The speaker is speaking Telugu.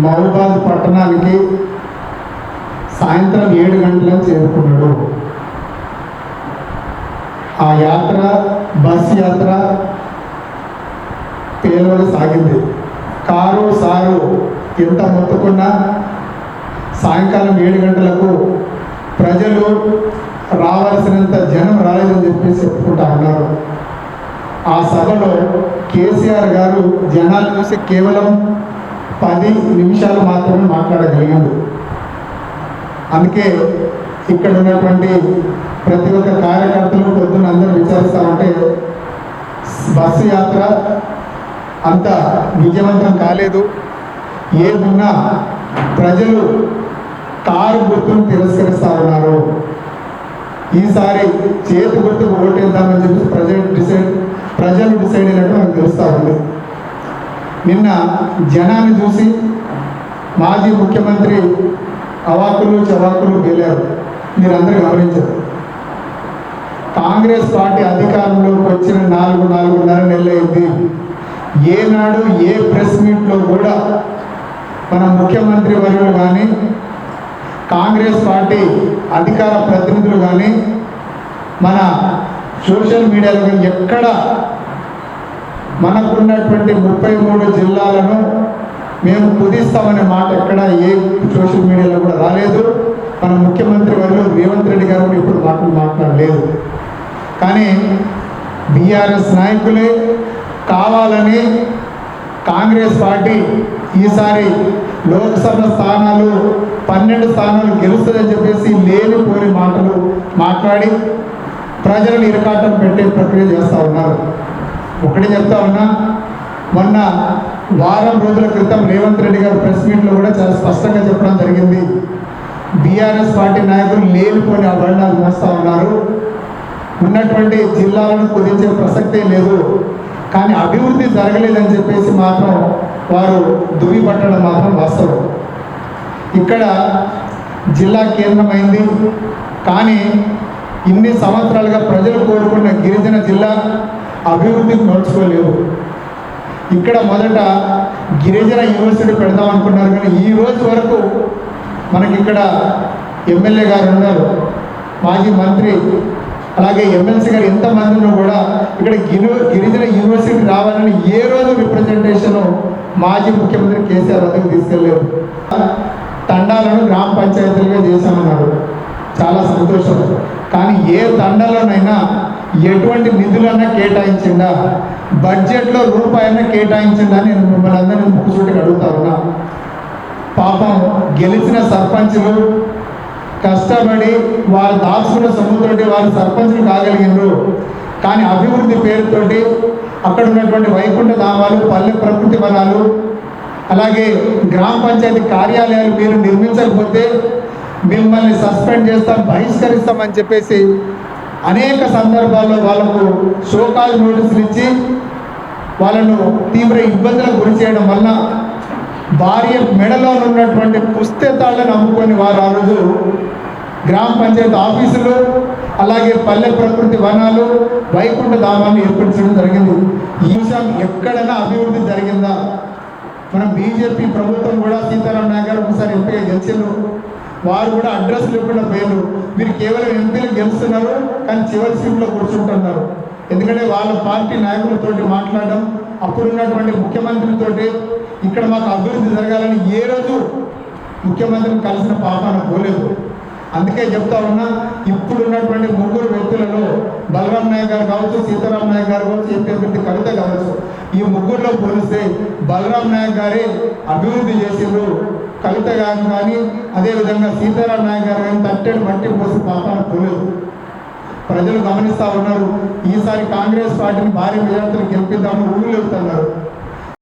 మహబూబాద్ పట్టణానికి సాయంత్రం 7 గంటలకు చేరుకున్నాడు. ఆ యాత్ర బస్ యాత్ర పేలువలు సాగింది. కారు సారు ఎంత మొత్తుకున్నా సాయంకాలం 7 గంటలకు ప్రజలు రావాల్సినంత జనం రాలేదని చెప్పేసి చెప్పుకుంటా ఉన్నారు. ఆ సభలో కేసీఆర్ గారు జనాలు చూసి కేవలం 10 నిమిషాలు మాత్రమే మాట్లాడగలిగాడు. అందుకే ఇక్కడ ఉన్నటువంటి ప్రతి ఒక్క కార్యకర్తలు పొద్దున్న అందరూ విచారిస్తూ ఉంటే బస్సు యాత్ర అంత విజయవంతం కాలేదు. ఏదున్నా ప్రజలు కారు గుర్తును తిరస్కరిస్తూ ఉన్నారు. ఈసారి చేతి గుర్తుకు ఓటేద్దామని చెప్పి ప్రజలు డిసైడ్ అయినట్టు మనకు తెలుస్తూ ఉంది. నిన్న జనాన్ని చూసి మాజీ ముఖ్యమంత్రి అవాకులు చవాకులు వెళ్ళారు. మీరందరూ గమనించారు. కాంగ్రెస్ పార్టీ అధికారంలోకి వచ్చిన 4.5 నెలలైంది. ఏనాడు ఏ ప్రెస్ మీట్లో కూడా మన ముఖ్యమంత్రి వర్యులు కానీ కాంగ్రెస్ పార్టీ అధికార ప్రతినిధులు కానీ మన సోషల్ మీడియాలో కానీ ఎక్కడ మనకున్నటువంటి 33 జిల్లాలను మేము కుదిస్తామనే మాట ఎక్కడ ఏ సోషల్ మీడియాలో కూడా రాలేదు. మన ముఖ్యమంత్రి వర్యులు రేవంత్ రెడ్డి గారు ఇప్పుడు మాట్లాడలేదు. కానీ బీఆర్ఎస్ నాయకులే కావాలని కాంగ్రెస్ పార్టీ ఈసారి లోక్సభ స్థానాలు 12 స్థానాలు గెలుస్తుందని చెప్పేసి లేనిపోని మాటలు మాట్లాడి ప్రజలను ఇరకాటం పెట్టే ప్రక్రియ చేస్తూ ఉన్నారు. ఒకటి చెప్తా ఉన్నా, మొన్న వారం రోజుల క్రితం రేవంత్ రెడ్డి గారు ప్రెస్ మీట్లో కూడా చాలా స్పష్టంగా చెప్పడం జరిగింది. బీఆర్ఎస్ పార్టీ నాయకులు లేనిపోని అభరణాలు మోస్తూ ఉన్నారు. ఉన్నటువంటి జిల్లాలను కుదించే ప్రసక్తే లేదు. కానీ అభివృద్ధి జరగలేదని చెప్పేసి మాత్రం వారు దువ్విపట్టడం మాత్రం వాస్తవం. ఇక్కడ జిల్లా కేంద్రమైంది. కానీ ఇన్ని సంవత్సరాలుగా ప్రజలు కోరుకున్న గిరిజన జిల్లా అభివృద్ధికి నోచుకోలేవు. ఇక్కడ మొదట గిరిజన యూనివర్సిటీ పెడదాం అనుకున్నారు. కానీ ఈ రోజు వరకు మనకి ఇక్కడ ఎమ్మెల్యే గారు ఉన్నారు, మాజీ మంత్రి, అలాగే ఎమ్మెల్సీ గారు ఎంతమందిలో కూడా ఇక్కడ గిరిజన యూనివర్సిటీ రావాలని ఏ రోజు రిప్రజెంటేషన్ మాజీ ముఖ్యమంత్రి కేసీఆర్ వద్దకు తీసుకెళ్ళారు. తండాలను గ్రామ పంచాయతీలుగా చేశామన్నారు. చాలా సంతోషం. కానీ ఏ తండాలోనైనా ఎటువంటి నిధులన్నా కేటాయించిందా, బడ్జెట్లో రూపాయన్నా కేటాయించిందా అని నేను మిమ్మల్ని అందరినీ ముక్కుసూటికి అడుగుతా ఉన్నా. పాపం గెలిచిన సర్పంచులు కష్టపడి వారు దాచుకున్న సొమ్ముతోటి వారు సర్పంచులు కాగలిగినారు. కానీ అభివృద్ధి పేరుతోటి అక్కడ ఉన్నటువంటి వైకుంఠ ధామాలు, పల్లె ప్రకృతి వనాలు, అలాగే గ్రామ పంచాయతీ కార్యాలయాలు మీరు నిర్మించకపోతే మిమ్మల్ని సస్పెండ్ చేస్తాం, బహిష్కరిస్తామని చెప్పేసి అనేక సందర్భాల్లో వాళ్ళకు షోకాజ్ నోటీసులు ఇచ్చి వాళ్ళను తీవ్ర ఇబ్బందులకు గురి చేయడం వల్ల భార్య మెడలో ఉన్నటువంటి పుస్తకాలను అమ్ముకొని వారు ఆ రోజు గ్రామ పంచాయతీ ఆఫీసులు, అలాగే పల్లె ప్రకృతి వనాలు, వైకుంఠ ధామాన్ని ఏర్పరచడం జరిగింది. ఈ విషయం ఎక్కడైనా అభివృద్ధి జరిగిందా? మనం బీజేపీ ప్రభుత్వం కూడా సీతారాం నాయక్ గారు ఒకసారి ఎంపీగా గెలిచారు. వారు కూడా అడ్రస్ లేకుండా పోయారు. మీరు కేవలం ఎంపీలు గెలుస్తున్నారు, కానీ చివరి సీట్లో కూర్చుంటున్నారు. ఎందుకంటే వాళ్ళ పార్టీ నాయకులతోటి మాట్లాడడం, అప్పుడున్నటువంటి ముఖ్యమంత్రితోటి ఇక్కడ మాకు అభివృద్ధి జరగాలని ఏ రోజు ముఖ్యమంత్రిని కలిసిన పాపాన పోలేదు. అందుకే చెప్తా ఉన్నా, ఇప్పుడున్నటువంటి 3 వ్యక్తులలో బలరాం నాయక్ గారు కావచ్చు, సీతారాం నాయక్ గారు కావచ్చు, ఎంపీ అభ్యర్థి కవిత కావచ్చు, ఈ 3లో పోలిస్తే బలరాం నాయక్ గారే అభివృద్ధి చేసిండ్రు. కవిత గారు కానీ అదేవిధంగా సీతారాం నాయక్ గారు కానీ తట్టెడు మట్టి పోసి పాపాన పోలేదు. ప్రజలు గమనిస్తూ ఉన్నారు. ఈసారి కాంగ్రెస్ పార్టీని భారీ మెజార్టీలు గెలిపిద్దామని ఊళ్ళు వెళ్తున్నారు.